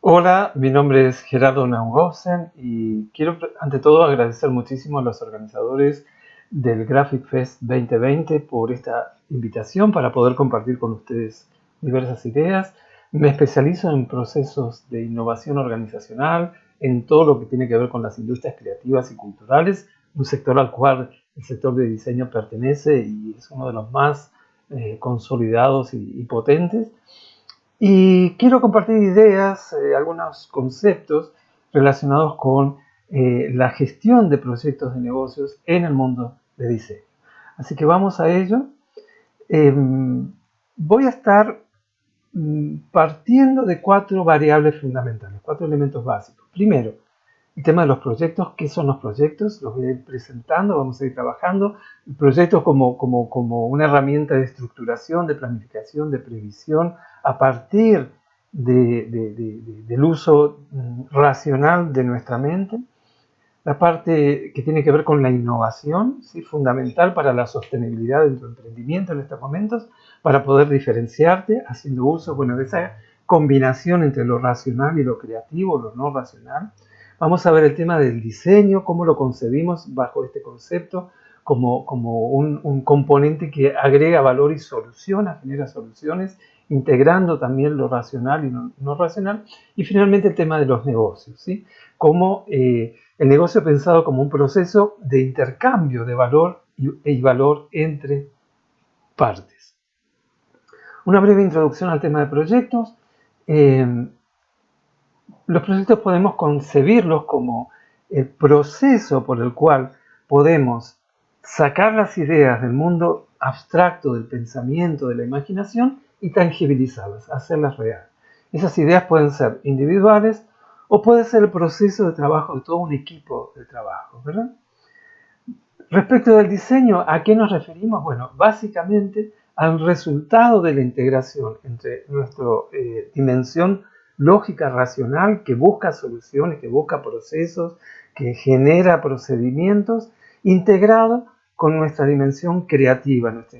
Hola, mi nombre es Gerardo Neuhausen y quiero ante todo agradecer muchísimo a los organizadores del Graphic Fest 2020 por esta invitación para poder compartir con ustedes diversas ideas. Me especializo en procesos de innovación organizacional, en todo lo que tiene que ver con las industrias creativas y culturales, un sector al cual el sector de diseño pertenece y es uno de los más consolidados y potentes. Y quiero compartir ideas, algunos conceptos relacionados con la gestión de proyectos de negocios en el mundo de diseño. Así que vamos a ello. Voy a estar partiendo de cuatro variables fundamentales, cuatro elementos básicos. Primero, el tema de los proyectos. ¿Qué son los proyectos? Los voy a ir presentando, vamos a ir trabajando. El proyecto como una herramienta de estructuración, de planificación, de previsión, a partir del uso racional de nuestra mente. La parte que tiene que ver con la innovación, ¿sí? Fundamental para la sostenibilidad de tu emprendimiento en estos momentos, para poder diferenciarte haciendo uso, de esa combinación entre lo racional y lo creativo, lo no racional. Vamos a ver el tema del diseño, cómo lo concebimos bajo este concepto, como un componente que agrega valor y soluciona, genera soluciones, integrando también lo racional y lo no racional. Y finalmente el tema de los negocios, ¿sí? Cómo el negocio pensado como un proceso de intercambio de valor y valor entre partes. Una breve introducción al tema de proyectos. Los proyectos podemos concebirlos como el proceso por el cual podemos sacar las ideas del mundo abstracto, del pensamiento, de la imaginación y tangibilizarlas, hacerlas real. Esas ideas pueden ser individuales o puede ser el proceso de trabajo de todo un equipo de trabajo, ¿verdad? Respecto del diseño, ¿a qué nos referimos? Bueno, básicamente al resultado de la integración entre nuestra dimensión lógica racional que busca soluciones, que busca procesos, que genera procedimientos, integrado con nuestra dimensión creativa, nuestra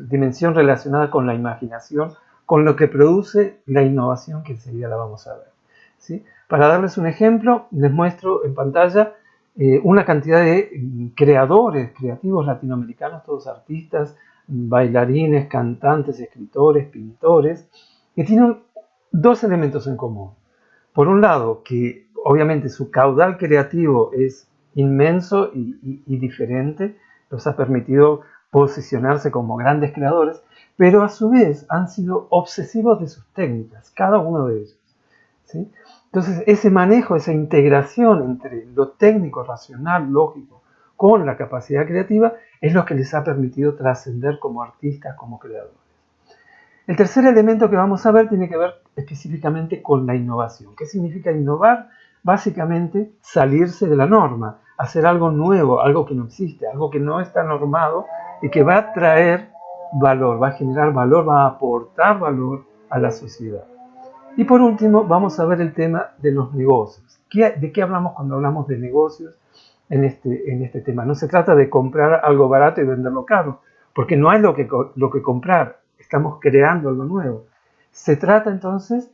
dimensión relacionada con la imaginación, con lo que produce la innovación que enseguida la vamos a ver, ¿sí? Para darles un ejemplo, les muestro en pantalla una cantidad de creadores, creativos latinoamericanos, todos artistas, bailarines, cantantes, escritores, pintores, que tienen dos elementos en común. Por un lado, que obviamente su caudal creativo es inmenso y diferente, los ha permitido posicionarse como grandes creadores, pero a su vez han sido obsesivos de sus técnicas, cada uno de ellos, ¿sí? Entonces, ese manejo, esa integración entre lo técnico, racional, lógico, con la capacidad creativa, es lo que les ha permitido trascender como artistas, como creadores. El tercer elemento que vamos a ver tiene que ver específicamente con la innovación. ¿Qué significa innovar? Básicamente salirse de la norma, hacer algo nuevo, algo que no existe, algo que no está normado y que va a traer valor, va a generar valor, va a aportar valor a la sociedad. Y por último, vamos a ver el tema de los negocios. ¿De qué hablamos cuando hablamos de negocios en este tema? No se trata de comprar algo barato y venderlo caro, porque no hay lo que comprar, estamos creando algo nuevo. Se trata entonces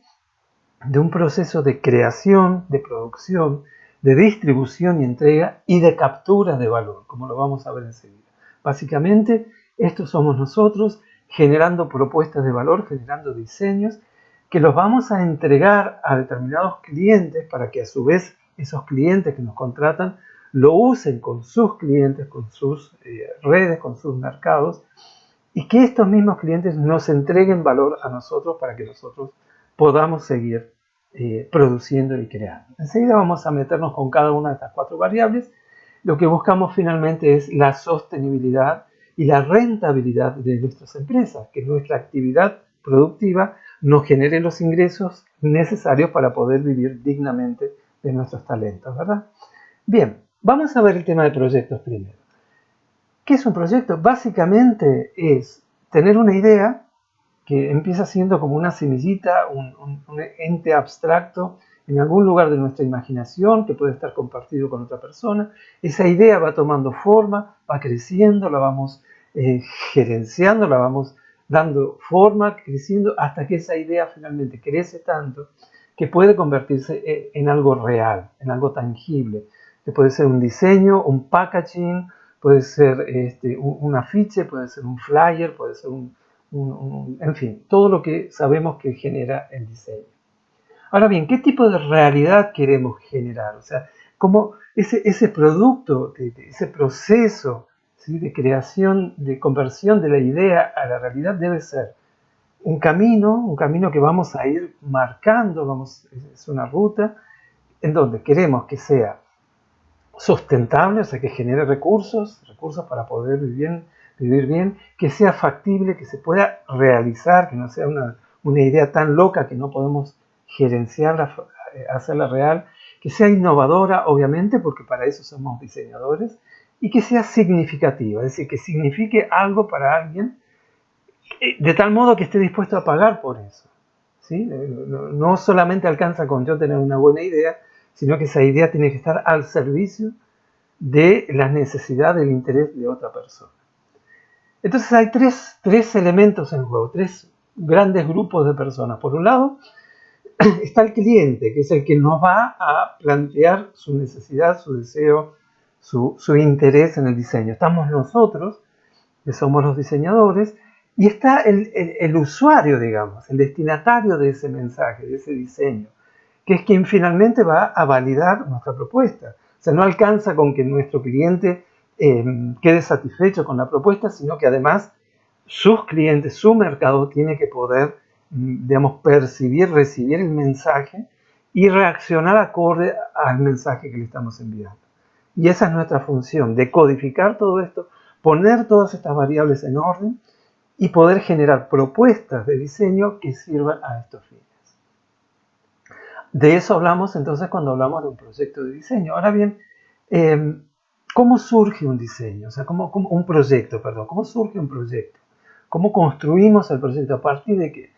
de un proceso de creación, de producción, de distribución y entrega y de captura de valor, como lo vamos a ver enseguida. Básicamente, estos somos nosotros generando propuestas de valor, generando diseños que los vamos a entregar a determinados clientes para que a su vez esos clientes que nos contratan lo usen con sus clientes, con sus redes, con sus mercados, y que estos mismos clientes nos entreguen valor a nosotros para que nosotros podamos seguir produciendo y creando. Enseguida vamos a meternos con cada una de estas cuatro variables. Lo que buscamos finalmente es la sostenibilidad y la rentabilidad de nuestras empresas, que nuestra actividad productiva nos genere los ingresos necesarios para poder vivir dignamente de nuestros talentos, ¿verdad? Bien, vamos a ver el tema de proyectos primero. ¿Qué es un proyecto? Básicamente es tener una idea que empieza siendo como una semillita, un ente abstracto en algún lugar de nuestra imaginación que puede estar compartido con otra persona. Esa idea va tomando forma, va creciendo, la vamos gerenciando, la vamos dando forma, creciendo, hasta que esa idea finalmente crece tanto que puede convertirse en algo real, en algo tangible, que puede ser un diseño, un packaging, puede ser un afiche, puede ser un flyer, puede ser en fin, todo lo que sabemos que genera el diseño. Ahora bien, ¿qué tipo de realidad queremos generar? O sea, cómo ese producto, ese proceso, ¿sí?, de creación, de conversión de la idea a la realidad debe ser un camino que vamos a ir marcando, es una ruta en donde queremos que sea sustentable, o sea, que genere recursos para poder vivir bien, que sea factible, que se pueda realizar, que no sea una idea tan loca que no podemos gerenciarla, hacerla real, que sea innovadora, obviamente, porque para eso somos diseñadores, y que sea significativa, es decir, que signifique algo para alguien, de tal modo que esté dispuesto a pagar por eso. ¿Sí? No solamente alcanza con yo tener una buena idea, sino que esa idea tiene que estar al servicio de las necesidades, del interés de otra persona. Entonces hay tres elementos en juego, tres grandes grupos de personas. Por un lado, está el cliente, que es el que nos va a plantear su necesidad, su deseo, su interés en el diseño. Estamos nosotros, que somos los diseñadores, y está el usuario, digamos, el destinatario de ese mensaje, de ese diseño, que es quien finalmente va a validar nuestra propuesta. O sea, no alcanza con que nuestro cliente quede satisfecho con la propuesta, sino que además sus clientes, su mercado tiene que poder, digamos, percibir, recibir el mensaje y reaccionar acorde al mensaje que le estamos enviando. Y esa es nuestra función, de codificar todo esto, poner todas estas variables en orden y poder generar propuestas de diseño que sirvan a estos fines. De eso hablamos entonces cuando hablamos de un proyecto de diseño. Ahora bien, ¿cómo surge un diseño? O sea, ¿cómo surge un proyecto? ¿Cómo construimos el proyecto? ¿A partir de qué?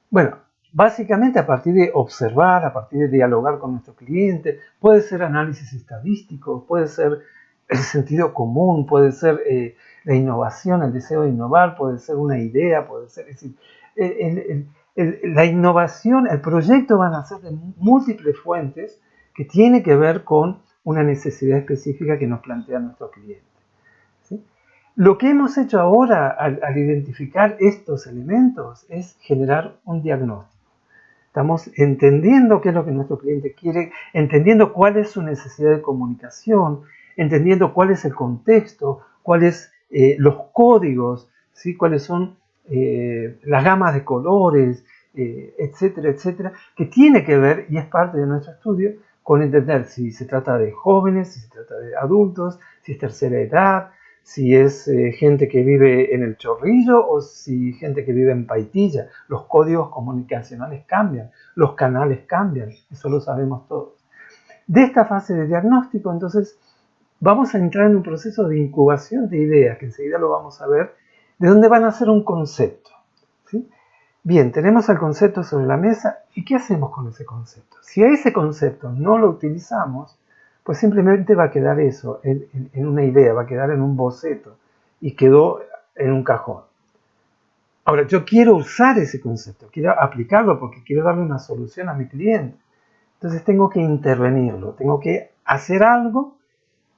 Bueno, básicamente a partir de observar, a partir de dialogar con nuestro cliente, puede ser análisis estadístico, puede ser el sentido común, puede ser la innovación, el deseo de innovar, puede ser una idea, puede ser, es decir, la innovación, el proyecto van a ser de múltiples fuentes que tiene que ver con una necesidad específica que nos plantea nuestro cliente. ¿Sí? Lo que hemos hecho ahora al identificar estos elementos es generar un diagnóstico. Estamos entendiendo qué es lo que nuestro cliente quiere, entendiendo cuál es su necesidad de comunicación, entendiendo cuál es el contexto, cuáles los códigos, ¿sí?, cuáles son las gamas de colores, etcétera, etcétera, que tiene que ver, y es parte de nuestro estudio, con entender si se trata de jóvenes, si se trata de adultos, si es tercera edad, si es gente que vive en el Chorrillo o si gente que vive en Paitilla. Los códigos comunicacionales cambian, los canales cambian, eso lo sabemos todos. De esta fase de diagnóstico, entonces, vamos a entrar en un proceso de incubación de ideas, que enseguida lo vamos a ver, de donde van a ser un concepto. ¿Sí? Bien, tenemos el concepto sobre la mesa, ¿y qué hacemos con ese concepto? Si a ese concepto no lo utilizamos, pues simplemente va a quedar eso, en una idea, va a quedar en un boceto, y quedó en un cajón. Ahora, yo quiero usar ese concepto, quiero aplicarlo porque quiero darle una solución a mi cliente. Entonces tengo que intervenirlo, tengo que hacer algo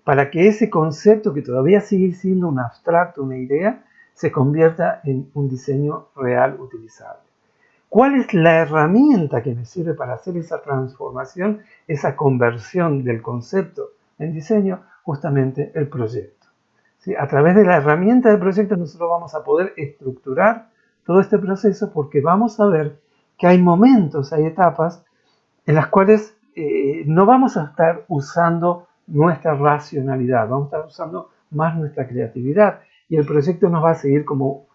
para que ese concepto, que todavía sigue siendo un abstracto, una idea, se convierta en un diseño real utilizable. ¿Cuál es la herramienta que me sirve para hacer esa transformación, esa conversión del concepto en diseño? Justamente el proyecto. ¿Sí? A través de la herramienta del proyecto nosotros vamos a poder estructurar todo este proceso, porque vamos a ver que hay momentos, hay etapas en las cuales no vamos a estar usando nuestra racionalidad, vamos a estar usando más nuestra creatividad, y el proyecto nos va a servir como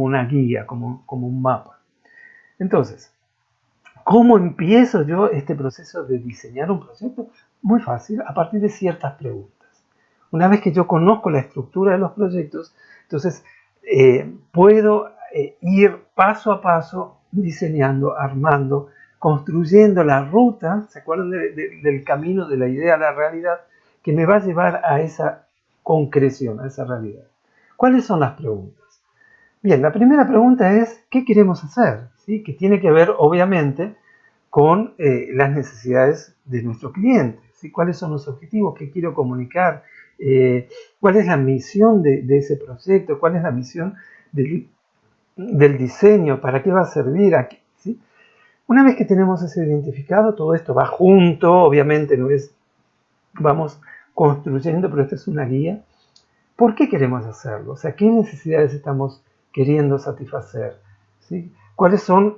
una guía, como un mapa. Entonces, ¿cómo empiezo yo este proceso de diseñar un proyecto? Muy fácil, a partir de ciertas preguntas. Una vez que yo conozco la estructura de los proyectos, entonces puedo ir paso a paso diseñando, armando, construyendo la ruta, ¿se acuerdan del camino de la idea a la realidad, que me va a llevar a esa concreción, a esa realidad? ¿Cuáles son las preguntas? Bien, la primera pregunta es, ¿qué queremos hacer? ¿Sí? Que tiene que ver, obviamente, con las necesidades de nuestro cliente, ¿sí? ¿Cuáles son los objetivos que quiero comunicar? ¿Cuál es la misión de ese proyecto? ¿Cuál es la misión del diseño? ¿Para qué va a servir? ¿Sí? Una vez que tenemos eso identificado, todo esto va junto, obviamente no es, vamos construyendo, pero esta es una guía. ¿Por qué queremos hacerlo? O sea, ¿qué necesidades estamos queriendo satisfacer? ¿Sí? ¿Cuáles son,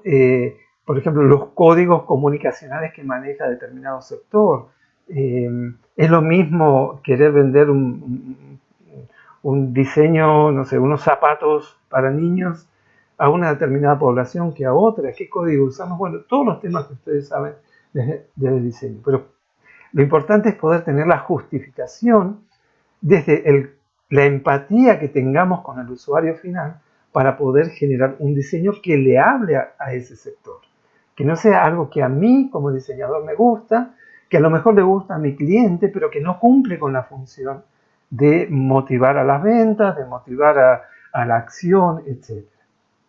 por ejemplo, los códigos comunicacionales que maneja determinado sector? Es lo mismo querer vender un diseño, no sé, unos zapatos para niños a una determinada población que a otra. ¿Qué código usamos? Bueno, todos los temas que ustedes saben del diseño. Pero lo importante es poder tener la justificación desde la empatía que tengamos con el usuario final para poder generar un diseño que le hable a ese sector. Que no sea algo que a mí como diseñador me gusta, que a lo mejor le gusta a mi cliente, pero que no cumple con la función de motivar a las ventas, de motivar a la acción, etc.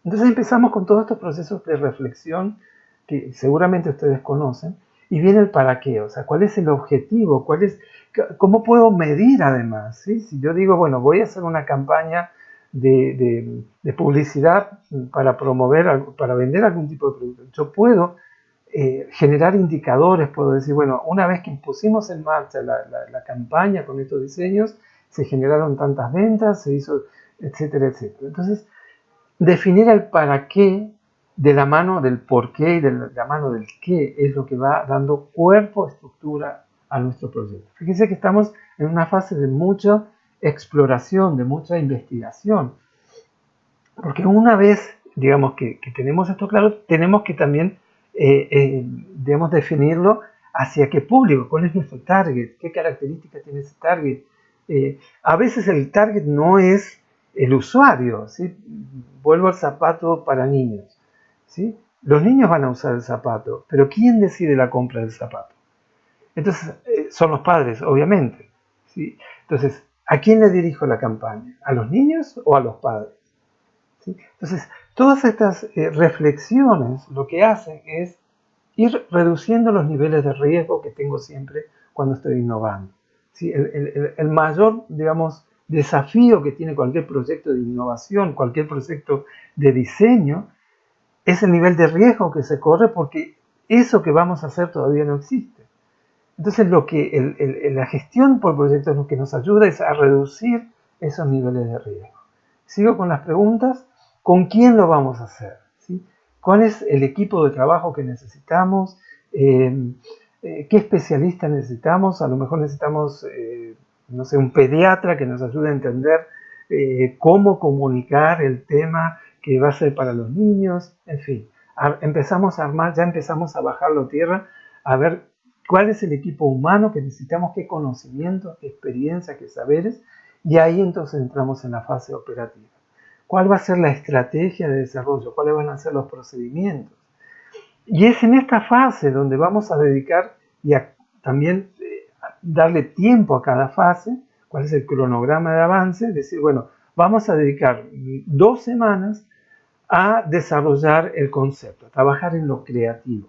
Entonces empezamos con todos estos procesos de reflexión que seguramente ustedes conocen, y viene el para qué, o sea, cuál es el objetivo, cómo puedo medir además, ¿sí? Si yo digo, bueno, voy a hacer una campaña de publicidad para promover, para vender algún tipo de producto, yo puedo generar indicadores, puedo decir, bueno, una vez que pusimos en marcha la campaña con estos diseños, se generaron tantas ventas, se hizo, etcétera, etcétera. Entonces, definir el para qué de la mano del por qué y de la mano del qué es lo que va dando cuerpo, estructura a nuestro proyecto. Fíjense que estamos en una fase de mucha exploración, de mucha investigación, porque una vez, digamos, que tenemos esto claro, tenemos que también, debemos definirlo hacia qué público, cuál es nuestro target, qué características tiene ese target. A veces el target no es el usuario, ¿sí? Vuelvo al zapato para niños, ¿sí? Los niños van a usar el zapato, pero ¿quién decide la compra del zapato? Entonces, son los padres, obviamente, ¿sí? Entonces, ¿a quién le dirijo la campaña? ¿A los niños o a los padres? ¿Sí? Entonces, todas estas reflexiones lo que hacen es ir reduciendo los niveles de riesgo que tengo siempre cuando estoy innovando. ¿Sí? El mayor, digamos, desafío que tiene cualquier proyecto de innovación, cualquier proyecto de diseño, es el nivel de riesgo que se corre porque eso que vamos a hacer todavía no existe. Entonces, la gestión por proyectos lo que nos ayuda es a reducir esos niveles de riesgo. Sigo con las preguntas. ¿Con quién lo vamos a hacer? ¿Sí? ¿Cuál es el equipo de trabajo que necesitamos? ¿Qué especialista necesitamos? A lo mejor necesitamos, no sé, un pediatra que nos ayude a entender cómo comunicar el tema que va a ser para los niños. En fin, empezamos a armar, ya empezamos a bajarlo a tierra, a ver cuál es el equipo humano que necesitamos, qué conocimientos, qué experiencia, qué saberes, y ahí entonces entramos en la fase operativa. ¿Cuál va a ser la estrategia de desarrollo? ¿Cuáles van a ser los procedimientos? Y es en esta fase donde vamos a dedicar y también darle tiempo a cada fase, cuál es el cronograma de avance, decir, bueno, vamos a dedicar 2 semanas a desarrollar el concepto, a trabajar en lo creativo,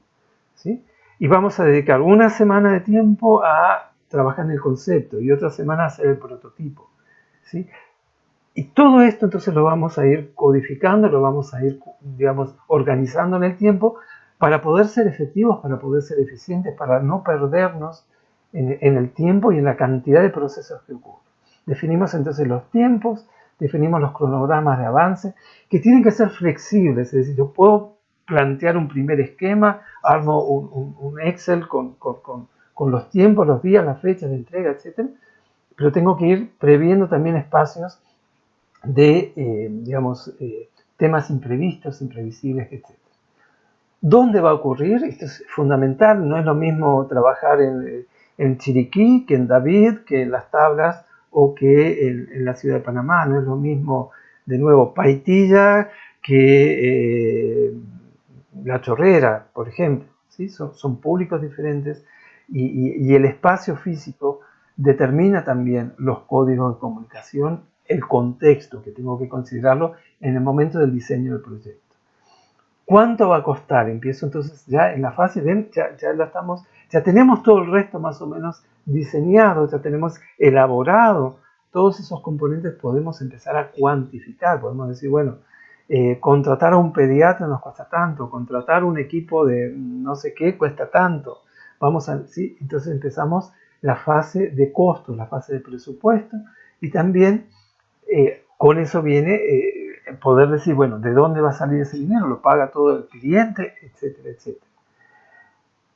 ¿sí? Y vamos a dedicar 1 semana de tiempo a trabajar en el concepto y otra semana a hacer el prototipo, ¿sí? Y todo esto entonces lo vamos a ir codificando, lo vamos a ir, digamos, organizando en el tiempo para poder ser efectivos, para poder ser eficientes, para no perdernos en el tiempo y en la cantidad de procesos que ocurren. Definimos entonces los tiempos, definimos los cronogramas de avance, que tienen que ser flexibles, es decir, yo puedo plantear un primer esquema, armo un Excel con los tiempos, los días, las fechas de entrega, etc. Pero tengo que ir previendo también espacios de, digamos, temas imprevistos, imprevisibles, etc. ¿Dónde va a ocurrir? Esto es fundamental, no es lo mismo trabajar en Chiriquí que en David, que en Las Tablas o que en la ciudad de Panamá, no es lo mismo, de nuevo, Paitilla que La Chorrera, por ejemplo, ¿sí? Son públicos diferentes y el espacio físico determina también los códigos de comunicación, el contexto que tengo que considerarlo en el momento del diseño del proyecto. ¿Cuánto va a costar? Empiezo entonces ya en la fase de, ya tenemos todo el resto más o menos diseñado, ya tenemos elaborado todos esos componentes, podemos empezar a cuantificar, podemos decir, bueno, contratar a un pediatra nos cuesta tanto, contratar un equipo de no sé qué cuesta tanto, ¿sí? Entonces empezamos la fase de costos, la fase de presupuesto, y también con eso viene poder decir, bueno, ¿de dónde va a salir ese dinero? ¿Lo paga todo el cliente? Etcétera, etcétera.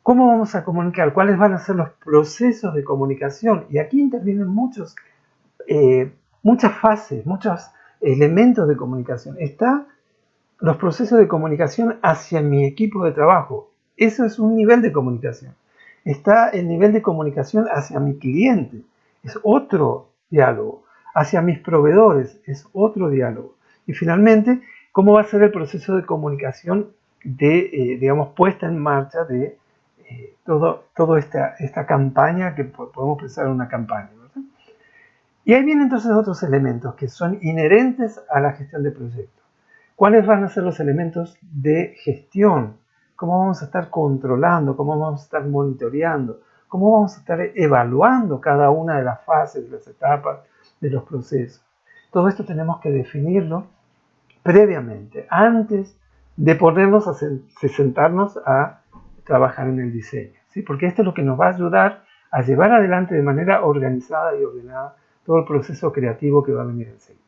¿Cómo vamos a comunicar? ¿Cuáles van a ser los procesos de comunicación? Y aquí intervienen muchas fases, muchos elementos de comunicación. Está los procesos de comunicación hacia mi equipo de trabajo. Eso es un nivel de comunicación. Está el nivel de comunicación hacia mi cliente. Es otro diálogo. Hacia mis proveedores. Es otro diálogo. Y finalmente, ¿cómo va a ser el proceso de comunicación de, digamos, puesta en marcha de toda esta campaña, que podemos pensar en una campaña, ¿verdad? Y ahí vienen entonces otros elementos que son inherentes a la gestión de proyectos. ¿Cuáles van a ser los elementos de gestión? ¿Cómo vamos a estar controlando? ¿Cómo vamos a estar monitoreando? ¿Cómo vamos a estar evaluando cada una de las fases, de las etapas, de los procesos? Todo esto tenemos que definirlo previamente, antes de ponernos sentarnos a trabajar en el diseño, ¿sí? Porque esto es lo que nos va a ayudar a llevar adelante de manera organizada y ordenada todo el proceso creativo que va a venir enseguida.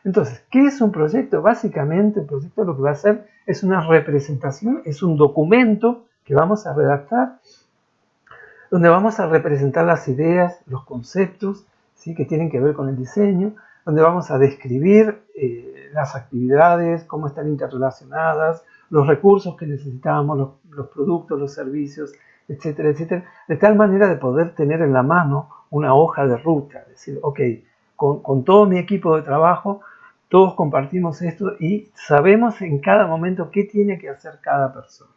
Entonces, ¿qué es un proyecto? Básicamente, un proyecto lo que va a hacer es una representación, es un documento que vamos a redactar, donde vamos a representar las ideas, los conceptos, ¿sí?, que tienen que ver con el diseño, donde vamos a describir las actividades, cómo están interrelacionadas, los recursos que necesitamos, los productos, los servicios, etcétera, etcétera, de tal manera de poder tener en la mano una hoja de ruta, decir, ok, con todo mi equipo de trabajo, todos compartimos esto y sabemos en cada momento qué tiene que hacer cada persona.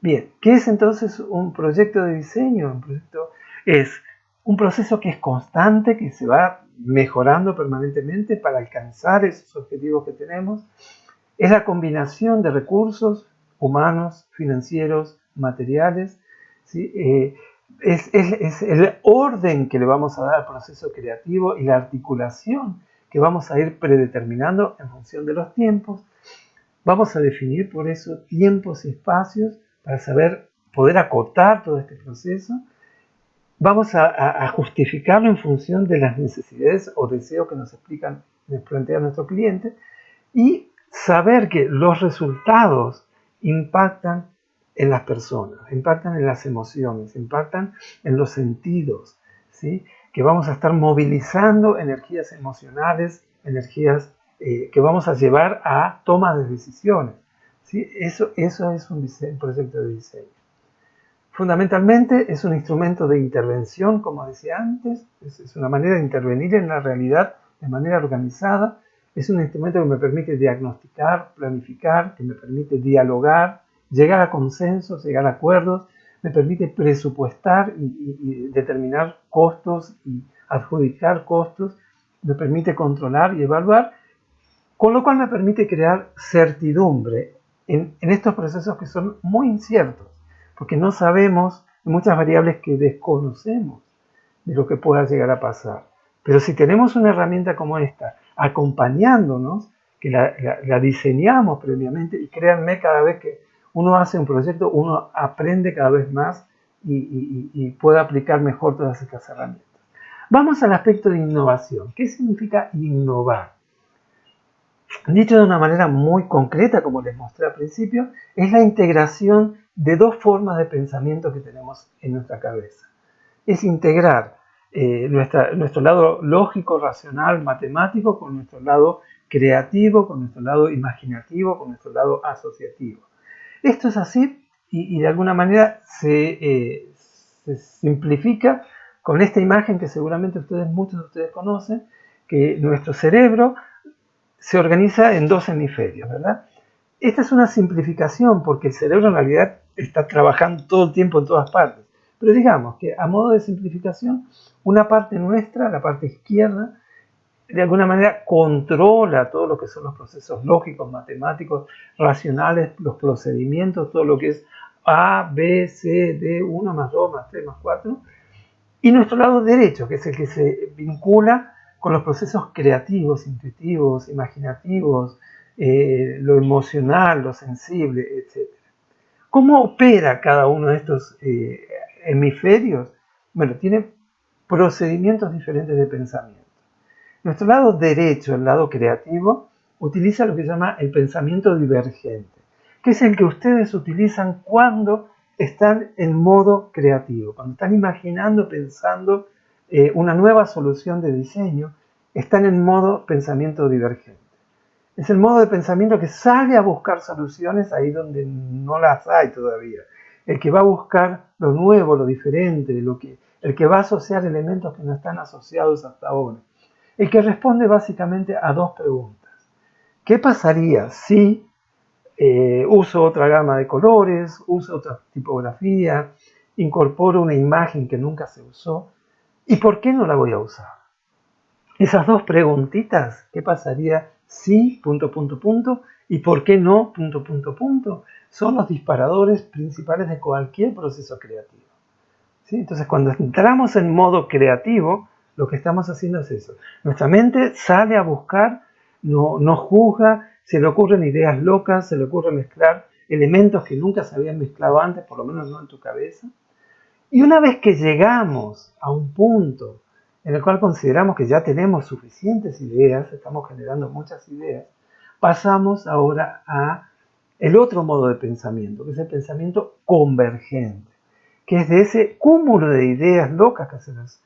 Bien, ¿qué es entonces un proyecto de diseño? Un proyecto es un proceso que es constante, que se va mejorando permanentemente para alcanzar esos objetivos que tenemos. Es la combinación de recursos humanos, financieros, materiales, ¿sí? Es el orden que le vamos a dar al proceso creativo y la articulación que vamos a ir predeterminando en función de los tiempos. Vamos a definir por eso tiempos y espacios para poder acotar todo este proceso. Vamos a justificarlo en función de las necesidades o deseos que nos plantea nuestro cliente, y saber que los resultados impactan en las personas, impactan en las emociones, impactan en los sentidos, ¿sí? Que vamos a estar movilizando energías emocionales, energías que vamos a llevar a toma de decisiones, ¿sí? Eso es un proyecto de diseño. Fundamentalmente es un instrumento de intervención, como decía antes, es una manera de intervenir en la realidad de manera organizada. Es un instrumento que me permite diagnosticar, planificar, que me permite dialogar, llegar a consensos, llegar a acuerdos, me permite presupuestar y determinar costos y adjudicar costos, me permite controlar y evaluar, con lo cual me permite crear certidumbre en estos procesos que son muy inciertos, porque no sabemos, hay muchas variables que desconocemos de lo que pueda llegar a pasar. Pero si tenemos una herramienta como esta, acompañándonos, que la diseñamos previamente, y créanme, cada vez que uno hace un proyecto, uno aprende cada vez más y puede aplicar mejor todas estas herramientas. Vamos al aspecto de innovación. ¿Qué significa innovar? Dicho de una manera muy concreta, como les mostré al principio, es la integración de dos formas de pensamiento que tenemos en nuestra cabeza. Es integrar nuestro lado lógico, racional, matemático, con nuestro lado creativo, con nuestro lado imaginativo, con nuestro lado asociativo. Esto es así y de alguna manera se simplifica con esta imagen que seguramente muchos de ustedes conocen, que nuestro cerebro se organiza en dos hemisferios, ¿verdad? Esta es una simplificación porque el cerebro en realidad está trabajando todo el tiempo en todas partes. Pero digamos que a modo de simplificación, una parte nuestra, la parte izquierda, de alguna manera controla todo lo que son los procesos lógicos, matemáticos, racionales, los procedimientos, todo lo que es A, B, C, D, 1 más 2 más 3 más 4. Y nuestro lado derecho, que es el que se vincula con los procesos creativos, intuitivos, imaginativos, lo emocional, lo sensible, etc. ¿Cómo opera cada uno de estos hemisferios? Bueno, tiene procedimientos diferentes de pensamiento. Nuestro lado derecho, el lado creativo, utiliza lo que se llama el pensamiento divergente, que es el que ustedes utilizan cuando están en modo creativo, cuando están imaginando, pensando una nueva solución de diseño, están en modo pensamiento divergente. Es el modo de pensamiento que sale a buscar soluciones ahí donde no las hay todavía. El que va a buscar lo nuevo, lo diferente, el que va a asociar elementos que no están asociados hasta ahora. El que responde básicamente a dos preguntas. ¿Qué pasaría si uso otra gama de colores, uso otra tipografía, incorporo una imagen que nunca se usó? ¿Y por qué no la voy a usar? Esas dos preguntitas, ¿qué pasaría si, punto, punto, punto, y por qué no, punto, punto, punto, son los disparadores principales de cualquier proceso creativo? ¿Sí? Entonces, cuando entramos en modo creativo, lo que estamos haciendo es eso. Nuestra mente sale a buscar, no juzga, se le ocurren ideas locas, se le ocurre mezclar elementos que nunca se habían mezclado antes, por lo menos no en tu cabeza. Y una vez que llegamos a un punto en el cual consideramos que ya tenemos suficientes ideas, estamos generando muchas ideas, pasamos ahora a el otro modo de pensamiento, que es el pensamiento convergente, que es de ese cúmulo de ideas locas que se nos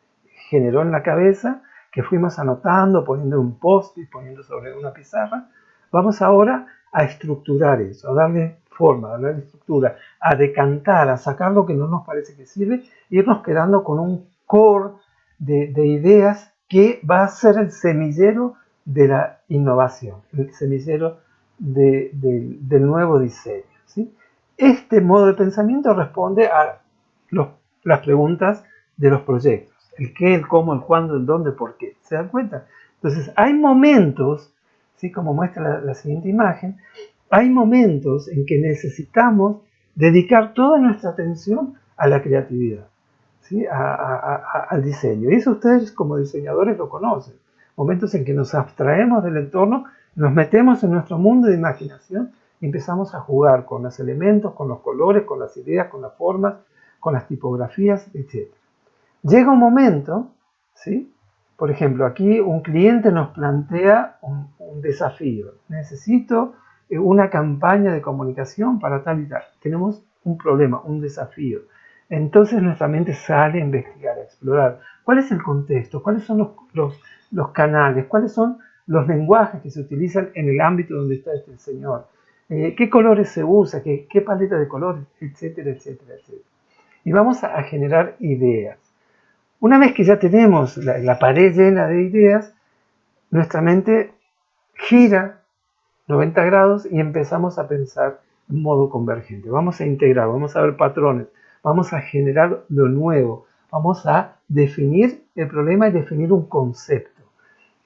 generó en la cabeza, que fuimos anotando, poniendo un post-it, poniendo sobre una pizarra. Vamos ahora a estructurar eso, a darle forma, a darle estructura, a decantar, a sacar lo que no nos parece que sirve, e irnos quedando con un core de ideas que va a ser el semillero de la innovación, el semillero del nuevo diseño. ¿Sí? Este modo de pensamiento responde a las preguntas de los proyectos. El qué, el cómo, el cuándo, el dónde, el por qué. ¿Se dan cuenta? Entonces, hay momentos, ¿sí? Como muestra la siguiente imagen, hay momentos en que necesitamos dedicar toda nuestra atención a la creatividad, ¿sí? Al diseño. Y eso ustedes como diseñadores lo conocen. Momentos en que nos abstraemos del entorno, nos metemos en nuestro mundo de imaginación y empezamos a jugar con los elementos, con los colores, con las ideas, con las formas, con las tipografías, etc. Llega un momento, ¿sí? Por ejemplo, aquí un cliente nos plantea un desafío. Necesito una campaña de comunicación para tal y tal. Tenemos un problema, un desafío. Entonces nuestra mente sale a investigar, a explorar. ¿Cuál es el contexto? ¿Cuáles son los canales? ¿Cuáles son los lenguajes que se utilizan en el ámbito donde está este señor? ¿Qué colores se usa? ¿Qué paleta de colores? Etcétera, etcétera, etcétera. Y vamos a generar ideas. Una vez que ya tenemos la pared llena de ideas, nuestra mente gira 90 grados y empezamos a pensar en modo convergente. Vamos a integrar, vamos a ver patrones, vamos a generar lo nuevo, vamos a definir el problema y definir un concepto.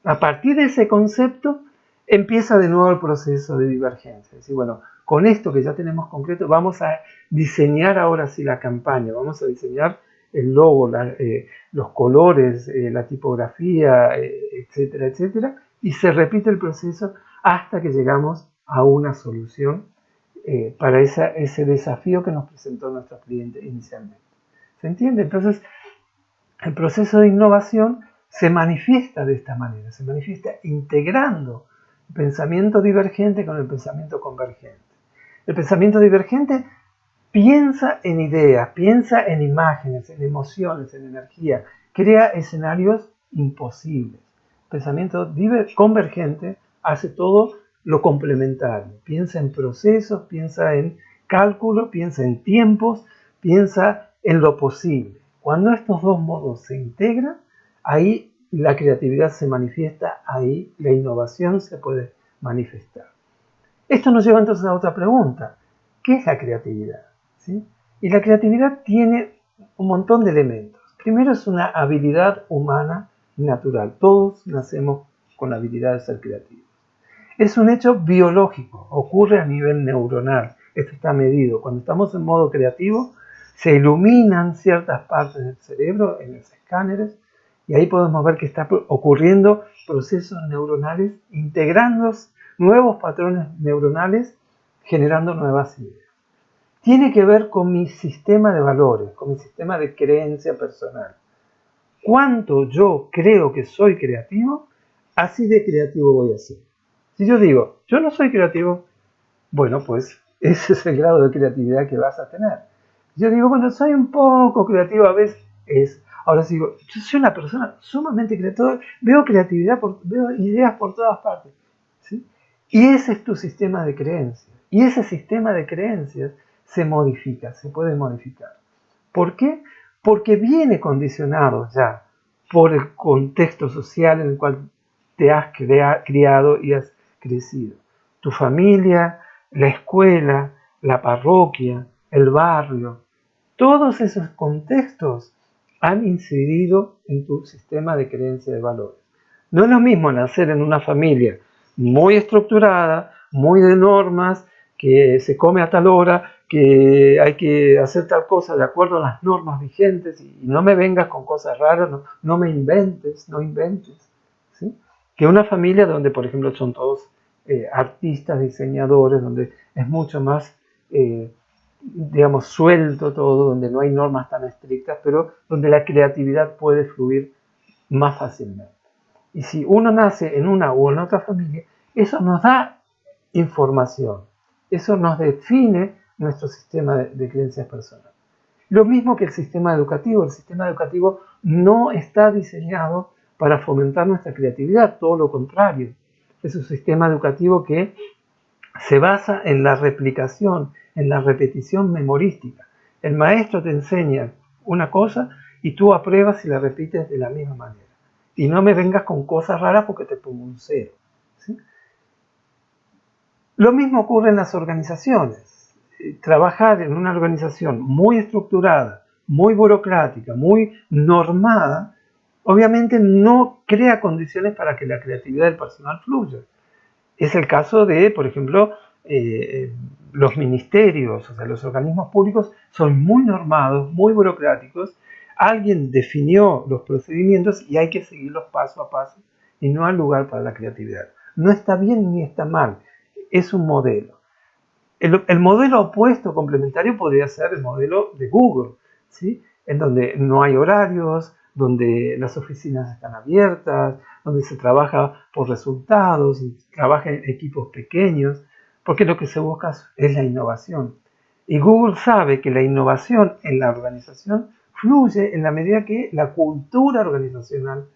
A partir de ese concepto empieza de nuevo el proceso de divergencia. Es decir, bueno, con esto que ya tenemos concreto, vamos a diseñar ahora sí la campaña, vamos a diseñar el logo, los colores, la tipografía, etcétera, etcétera, y se repite el proceso hasta que llegamos a una solución para ese desafío que nos presentó nuestro cliente inicialmente. ¿Se entiende? Entonces, el proceso de innovación se manifiesta de esta manera, se manifiesta integrando el pensamiento divergente con el pensamiento convergente. El pensamiento divergente piensa en ideas, piensa en imágenes, en emociones, en energía, crea escenarios imposibles. El pensamiento convergente hace todo lo complementario, piensa en procesos, piensa en cálculo, piensa en tiempos, piensa en lo posible. Cuando estos dos modos se integran, ahí la creatividad se manifiesta, ahí la innovación se puede manifestar. Esto nos lleva entonces a otra pregunta. ¿Qué es la creatividad? ¿Sí? Y la creatividad tiene un montón de elementos. Primero es una habilidad humana natural. Todos nacemos con la habilidad de ser creativos. Es un hecho biológico, ocurre a nivel neuronal. Esto está medido. Cuando estamos en modo creativo, se iluminan ciertas partes del cerebro en los escáneres y ahí podemos ver que está ocurriendo procesos neuronales integrando nuevos patrones neuronales, generando nuevas ideas. Tiene que ver con mi sistema de valores, con mi sistema de creencia personal. Cuánto yo creo que soy creativo, así de creativo voy a ser. Si yo digo, yo no soy creativo, bueno, pues ese es el grado de creatividad que vas a tener. Yo digo, bueno, soy un poco creativo a veces, ahora sí digo, yo soy una persona sumamente creativa, veo creatividad, veo ideas por todas partes. ¿Sí? Y ese es tu sistema de creencias. Y ese sistema de creencias se modifica, se puede modificar. ¿Por qué? Porque viene condicionado ya por el contexto social en el cual te has criado y has crecido. Tu familia, la escuela, la parroquia, el barrio, todos esos contextos han incidido en tu sistema de creencia de valores. No es lo mismo nacer en una familia muy estructurada, muy de normas, que se come a tal hora, que hay que hacer tal cosa de acuerdo a las normas vigentes y no me vengas con cosas raras, no me inventes, no inventes. ¿Sí? Que una familia donde, por ejemplo, son todos artistas, diseñadores, donde es mucho más, digamos, suelto todo, donde no hay normas tan estrictas, pero donde la creatividad puede fluir más fácilmente. Y si uno nace en una u en otra familia, eso nos da información, eso nos define nuestro sistema de creencias personales. Lo mismo que el sistema educativo no está diseñado para fomentar nuestra creatividad, todo lo contrario. Es un sistema educativo que se basa en la replicación, en la repetición memorística. El maestro te enseña una cosa y tú apruebas y la repites de la misma manera. Y no me vengas con cosas raras porque te pongo un cero. ¿Sí? Lo mismo ocurre en las organizaciones. Trabajar en una organización muy estructurada, muy burocrática, muy normada, obviamente no crea condiciones para que la creatividad del personal fluya. Es el caso de, por ejemplo, los ministerios, o sea, los organismos públicos son muy normados, muy burocráticos. Alguien definió los procedimientos y hay que seguirlos paso a paso y no hay lugar para la creatividad. No está bien ni está mal, es un modelo. El modelo opuesto, complementario, podría ser el modelo de Google, ¿sí? En donde no hay horarios, donde las oficinas están abiertas, donde se trabaja por resultados, y trabaja en equipos pequeños, porque lo que se busca es la innovación. Y Google sabe que la innovación en la organización fluye en la medida que la cultura organizacional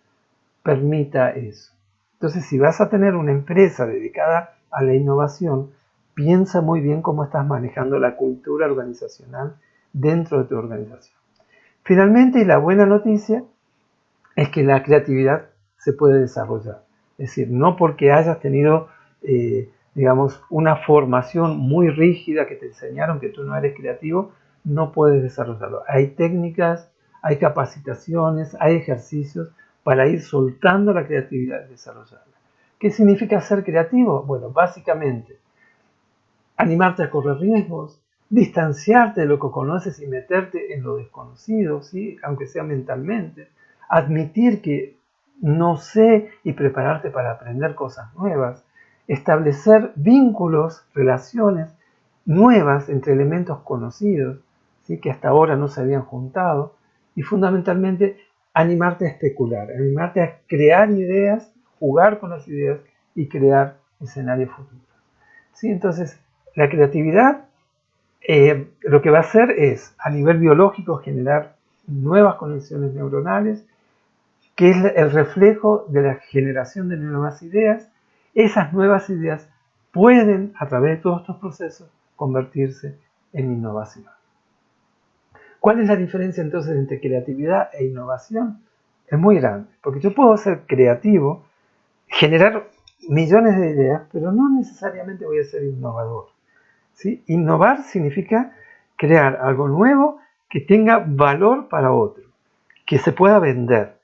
permita eso. Entonces, si vas a tener una empresa dedicada a la innovación, piensa muy bien cómo estás manejando la cultura organizacional dentro de tu organización. Finalmente, y la buena noticia, es que la creatividad se puede desarrollar. Es decir, no porque hayas tenido, digamos, una formación muy rígida que te enseñaron que tú no eres creativo, no puedes desarrollarlo. Hay técnicas, hay capacitaciones, hay ejercicios para ir soltando la creatividad y desarrollarla. ¿Qué significa ser creativo? Bueno, básicamente, animarte a correr riesgos, distanciarte de lo que conoces y meterte en lo desconocido, ¿sí? Aunque sea mentalmente, admitir que no sé y prepararte para aprender cosas nuevas, establecer vínculos, relaciones nuevas entre elementos conocidos, ¿sí? Que hasta ahora no se habían juntado, y fundamentalmente animarte a especular, animarte a crear ideas, jugar con las ideas y crear escenarios futuros. ¿Sí? Entonces, la creatividad lo que va a hacer es, a nivel biológico, generar nuevas conexiones neuronales, que es el reflejo de la generación de nuevas ideas. Esas nuevas ideas pueden, a través de todos estos procesos, convertirse en innovación. ¿Cuál es la diferencia entonces entre creatividad e innovación? Es muy grande, porque yo puedo ser creativo, generar millones de ideas, pero no necesariamente voy a ser innovador. ¿Sí? Innovar significa crear algo nuevo que tenga valor para otro, que se pueda vender.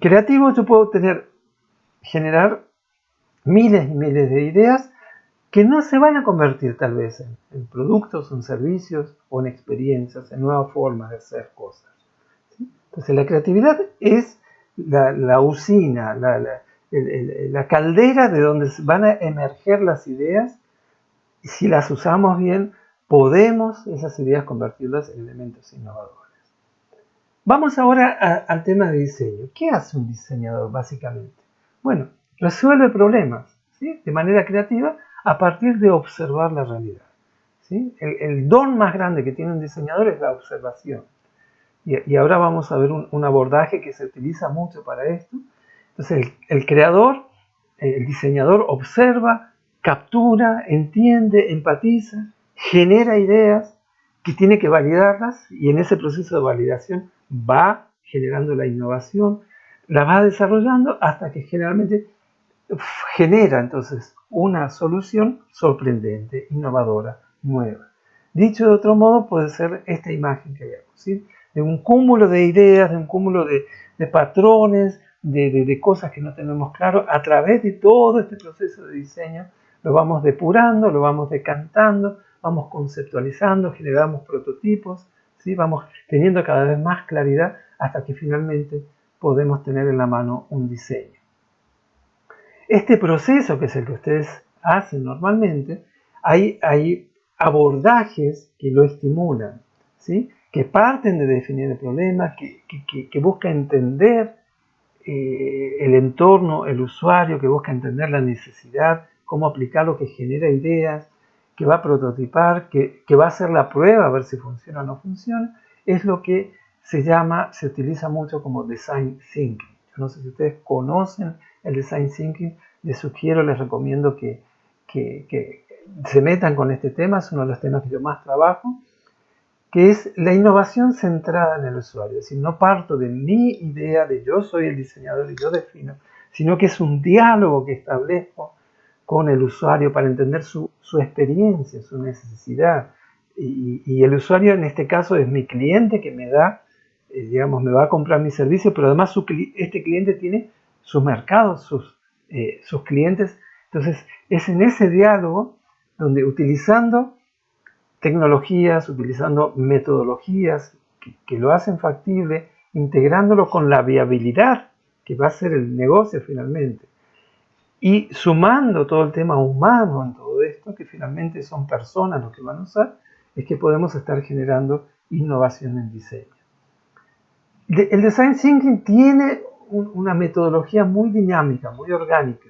Creativo yo puedo tener generar miles y miles de ideas que no se van a convertir tal vez en productos, en servicios o en experiencias, en nuevas formas de hacer cosas. ¿Sí? Entonces la creatividad es la usina, la caldera de donde van a emerger las ideas, y si las usamos bien, podemos esas ideas convertirlas en elementos innovadores. Vamos ahora al tema de diseño. ¿Qué hace un diseñador básicamente? Bueno, resuelve problemas, ¿sí?, de manera creativa a partir de observar la realidad. ¿Sí? El don más grande que tiene un diseñador es la observación. Y ahora vamos a ver un abordaje que se utiliza mucho para esto. Entonces el creador, el diseñador observa, captura, entiende, empatiza, genera ideas que tiene que validarlas, y en ese proceso de validación va generando la innovación, la va desarrollando hasta que generalmente genera entonces una solución sorprendente, innovadora, nueva. Dicho de otro modo, puede ser esta imagen que vemos, ¿sí?, de un cúmulo de ideas, de un cúmulo de patrones, de cosas que no tenemos claro. A través de todo este proceso de diseño lo vamos depurando, lo vamos decantando, vamos conceptualizando, generamos prototipos, ¿sí?, vamos teniendo cada vez más claridad hasta que finalmente podemos tener en la mano un diseño. Este proceso, que es el que ustedes hacen normalmente, hay abordajes que lo estimulan, ¿sí?, que parten de definir el problema, que busca entender el entorno, el usuario, que busca entender la necesidad, cómo aplicarlo, que genera ideas, que va a prototipar, que va a hacer la prueba a ver si funciona o no funciona. Es lo que se utiliza mucho como design thinking. Yo no sé si ustedes conocen el design thinking, les sugiero, les recomiendo que se metan con este tema. Es uno de los temas que yo más trabajo, que es la innovación centrada en el usuario. Es decir, no parto de mi idea de yo soy el diseñador y yo defino, sino que es un diálogo que establezco con el usuario para entender su experiencia, su necesidad. Y el usuario en este caso es mi cliente que me da, digamos, me va a comprar mi servicio, pero además este cliente tiene sus mercados, sus clientes. Entonces es en ese diálogo donde, utilizando tecnologías, utilizando metodologías que lo hacen factible, integrándolo con la viabilidad que va a ser el negocio finalmente, y sumando todo el tema humano en todo esto, que finalmente son personas los que van a usar, es que podemos estar generando innovación en diseño. El design thinking tiene una metodología muy dinámica, muy orgánica.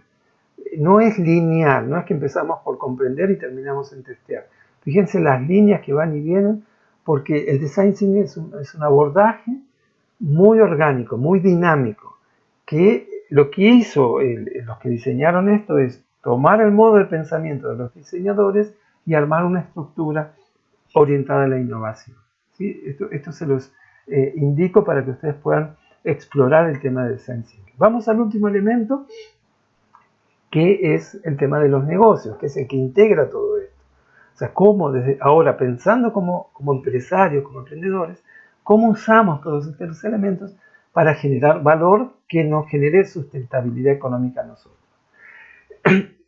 No es lineal, no es que empezamos por comprender y terminamos en testear. Fíjense las líneas que van y vienen, porque el design thinking es un abordaje muy orgánico, muy dinámico, que lo que hizo los que diseñaron esto es tomar el modo de pensamiento de los diseñadores y armar una estructura orientada a la innovación. ¿Sí? Esto se los indico para que ustedes puedan explorar el tema del design thinking. Vamos al último elemento, que es el tema de los negocios, que es el que integra todo esto. O sea, cómo desde ahora, pensando como empresarios, como emprendedores, cómo usamos todos estos elementos para generar valor que nos genere sustentabilidad económica a nosotros.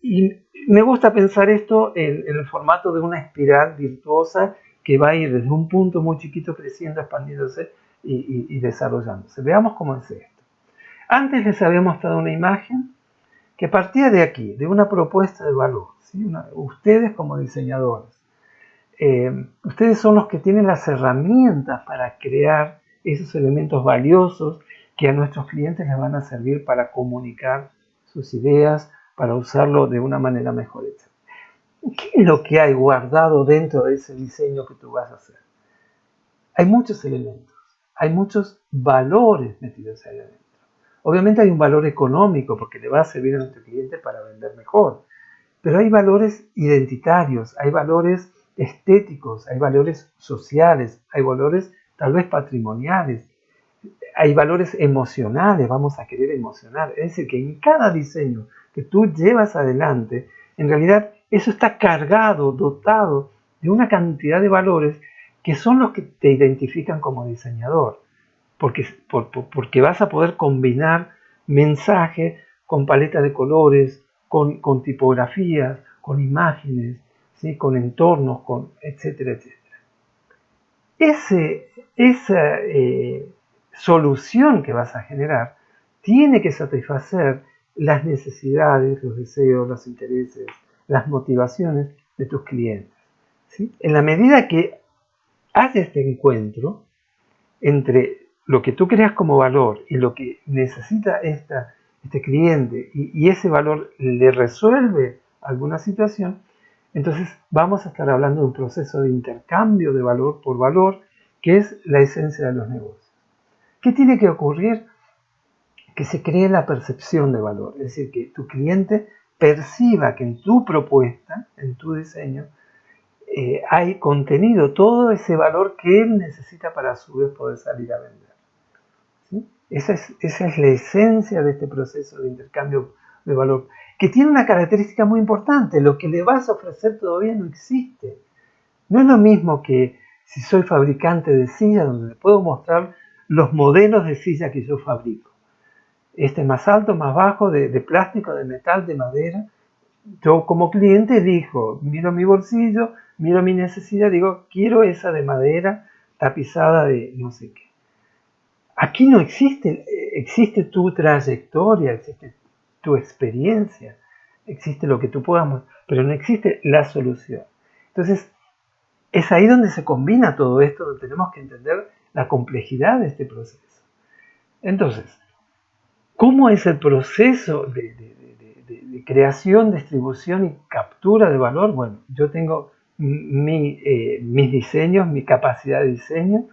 Y me gusta pensar esto en el formato de una espiral virtuosa que va a ir desde un punto muy chiquito creciendo, expandiéndose y desarrollándose. Veamos cómo es esto. Antes les había mostrado una imagen que partía de aquí, de una propuesta de valor. ¿Sí? Ustedes como diseñadores, ustedes son los que tienen las herramientas para crear esos elementos valiosos que a nuestros clientes les van a servir para comunicar sus ideas, para usarlo de una manera mejor hecha. ¿Qué es lo que hay guardado dentro de ese diseño que tú vas a hacer? Hay muchos elementos, hay muchos valores metidos ahí adentro. Obviamente hay un valor económico porque le va a servir a nuestro cliente para vender mejor, pero hay valores identitarios, hay valores estéticos, hay valores sociales, hay valores tal vez patrimoniales, hay valores emocionales, vamos a querer emocionar. Es decir, que en cada diseño que tú llevas adelante, en realidad eso está cargado, dotado de una cantidad de valores que son los que te identifican como diseñador, porque vas a poder combinar mensaje con paletas de colores, con tipografías, con imágenes, ¿sí? Con entornos, etcétera, etcétera. Esa solución que vas a generar tiene que satisfacer las necesidades, los deseos, los intereses, las motivaciones de tus clientes, ¿sí? En la medida que haces este encuentro entre lo que tú creas como valor y lo que necesita este cliente y ese valor le resuelve alguna situación, entonces vamos a estar hablando de un proceso de intercambio de valor por valor, que es la esencia de los negocios. ¿Qué tiene que ocurrir? Que se cree la percepción de valor, es decir, que tu cliente perciba que en tu propuesta, en tu diseño, hay contenido todo ese valor que él necesita para a su vez poder salir a vender. ¿Sí? Esa es la esencia de este proceso de intercambio de valor, que tiene una característica muy importante: lo que le vas a ofrecer todavía no existe. No es lo mismo que si soy fabricante de silla, donde le puedo mostrar los modelos de silla que yo fabrico. Este más alto, más bajo, de plástico, de metal, de madera. Yo como cliente elijo, miro mi bolsillo, miro mi necesidad, digo, quiero esa de madera tapizada de no sé qué. Aquí no existe tu trayectoria, existe tu experiencia, existe lo que tú puedas mostrar, pero no existe la solución. Entonces, es ahí donde se combina todo esto, donde tenemos que entender la complejidad de este proceso. Entonces, ¿cómo es el proceso de creación, distribución y captura de valor? Bueno, yo tengo mis diseños, mi capacidad de diseño,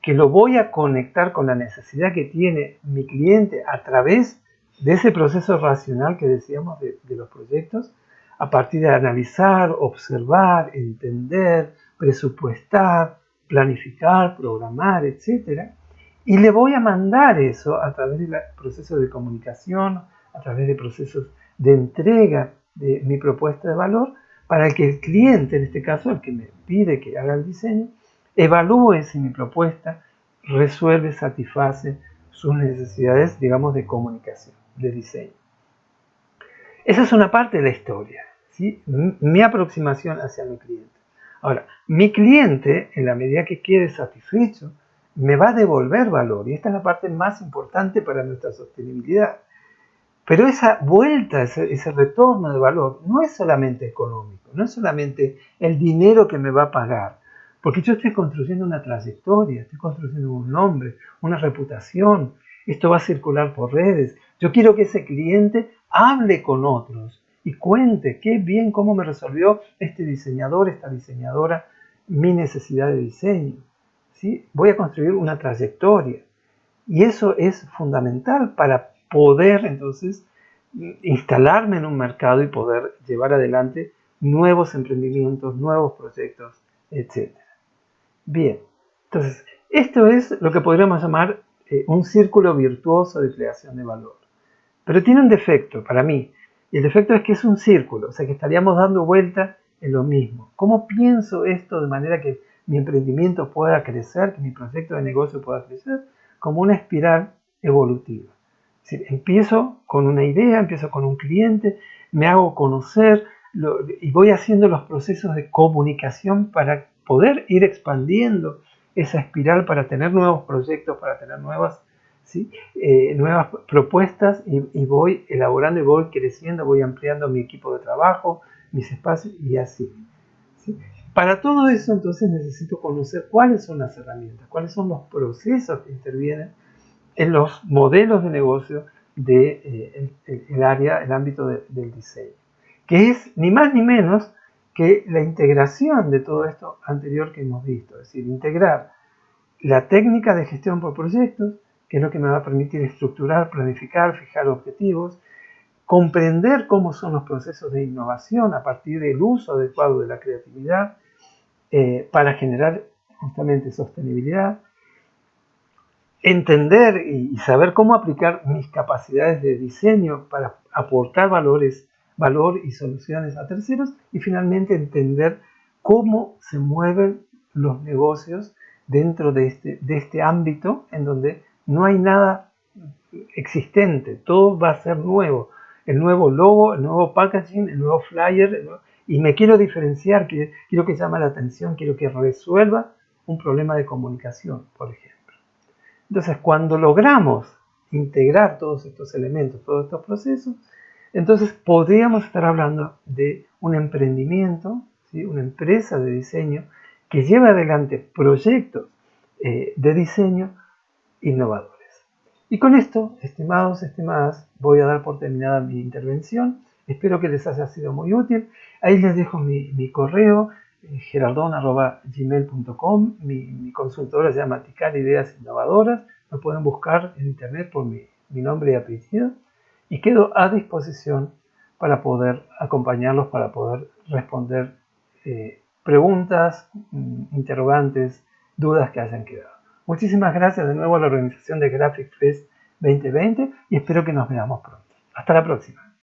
que lo voy a conectar con la necesidad que tiene mi cliente a través de ese proceso racional que decíamos de los proyectos, a partir de analizar, observar, entender, presupuestar, planificar, programar, etc. Y le voy a mandar eso a través del proceso de comunicación, a través de procesos de entrega de mi propuesta de valor, para que el cliente, en este caso el que me pide que haga el diseño, evalúe si mi propuesta resuelve, satisface sus necesidades, digamos, de comunicación, de diseño. Esa es una parte de la historia, ¿sí? Mi aproximación hacia mi cliente. Ahora, mi cliente, en la medida que quede satisfecho, me va a devolver valor, y esta es la parte más importante para nuestra sostenibilidad. Pero esa vuelta, ese retorno de valor, no es solamente económico, no es solamente el dinero que me va a pagar, porque yo estoy construyendo una trayectoria, estoy construyendo un nombre, una reputación, esto va a circular por redes. Yo quiero que ese cliente hable con otros y cuente qué bien, cómo me resolvió este diseñador, esta diseñadora, mi necesidad de diseño. ¿Sí? Voy a construir una trayectoria. Y eso es fundamental para poder entonces instalarme en un mercado y poder llevar adelante nuevos emprendimientos, nuevos proyectos, etc. Bien, entonces esto es lo que podríamos llamar un círculo virtuoso de creación de valor. Pero tiene un defecto para mí, y el defecto es que es un círculo, o sea que estaríamos dando vuelta en lo mismo. ¿Cómo pienso esto de manera que mi emprendimiento pueda crecer, que mi proyecto de negocio pueda crecer? Como una espiral evolutiva. Es decir, empiezo con una idea, empiezo con un cliente, me hago conocer y voy haciendo los procesos de comunicación para poder ir expandiendo esa espiral, para tener nuevos proyectos, para tener nuevas propuestas, y voy elaborando y voy creciendo, voy ampliando mi equipo de trabajo, mis espacios y así. ¿Sí? Para todo eso entonces necesito conocer cuáles son las herramientas, cuáles son los procesos que intervienen en los modelos de negocio del el ámbito del diseño, que es ni más ni menos que la integración de todo esto anterior que hemos visto, es decir, integrar la técnica de gestión por proyectos, que es lo que me va a permitir estructurar, planificar, fijar objetivos, comprender cómo son los procesos de innovación a partir del uso adecuado de la creatividad para generar justamente sostenibilidad, entender y saber cómo aplicar mis capacidades de diseño para aportar valor y soluciones a terceros, y finalmente entender cómo se mueven los negocios dentro de este ámbito en donde no hay nada existente, todo va a ser nuevo. el nuevo logo, el nuevo packaging, el nuevo flyer, y me quiero diferenciar, quiero que llame la atención, quiero que resuelva un problema de comunicación, por ejemplo. Entonces, cuando logramos integrar todos estos elementos, todos estos procesos, entonces podríamos estar hablando de un emprendimiento, ¿sí? Una empresa de diseño que lleva adelante proyectos de diseño innovadores. Y con esto, estimados, estimadas, voy a dar por terminada mi intervención. Espero que les haya sido muy útil. Ahí les dejo mi correo, gerardon@gmail.com. Mi consultora se llama Tical Ideas Innovadoras. Me pueden buscar en internet por mi nombre y apellido. Y quedo a disposición para poder acompañarlos, para poder responder preguntas, interrogantes, dudas que hayan quedado. Muchísimas gracias de nuevo a la organización de Graphic Fest 2020 y espero que nos veamos pronto. Hasta la próxima.